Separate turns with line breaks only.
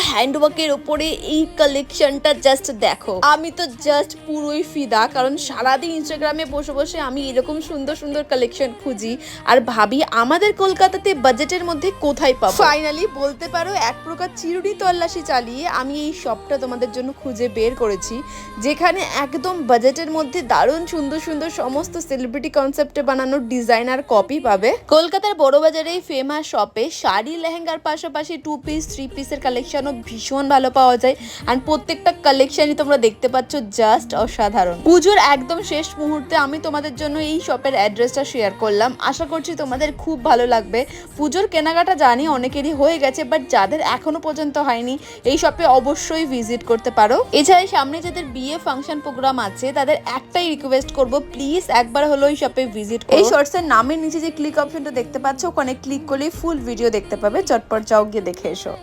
হ্যান্ডওয়ার্কের উপরে এই কালেকশনটা জাস্ট দেখো, আমি তো জাস্ট পুরোই ফিদা। কারণ সারাদিন ইনস্টাগ্রামে বসে বসে আমি এরকম সুন্দর সুন্দর কালেকশন খুঁজি আর ভাবি আমাদের কলকাতাতে বাজেটের মধ্যে কোথায় পাবো। ফাইনালি বলতে পারো এক প্রকার চিরুনি তল্লাশি চালিয়ে আমি এই শপটা তোমাদের জন্য খুঁজে বের করেছি, যেখানে একদম বাজেটের মধ্যে দারুণ সুন্দর সুন্দর সমস্ত সেলিব্রিটি কনসেপ্টে বানানো ডিজাইনার কপি পাবে। কলকাতার বড় বাজারে এই ফেমাস শপে শাড়ি লেহেঙ্গার পাশাপাশি 2 পিস 3 পিসের কালেকশন ভীষণ ভালো পাওয়া যায়। আর প্রত্যেকটা কালেকশনই তোমরা দেখতে পাচ্ছ জাস্ট অসাধারণ। পুজোর একদম শেষ মুহূর্তে আমি তোমাদের জন্য এই শপের অ্যাড্রেসটা শেয়ার করলাম, আশা করছি তোমাদের খুব ভালো লাগবে। পুজোর কেনাকাটা জানি অনেকেরই হয়ে গেছে, বাট যাদের এখনো পর্যন্ত হয়নি এই শপে অবশ্যই ভিজিট করতে পারো। এছাড়া সামনে যাদের বিয়ে ফাংশন প্রোগ্রাম আছে তাদের একটাই রিকোয়েস্ট করব, প্লিজ একবার হলো এই শপে ভিজিট করো। এই শর্টসের নামের নিচে যে ক্লিক অপশনটা দেখতে পাচ্ছ ওখানে ক্লিক করলেই ফুল ভিডিও দেখতে পাবে, চটপট যাও গিয়ে দেখে এসো।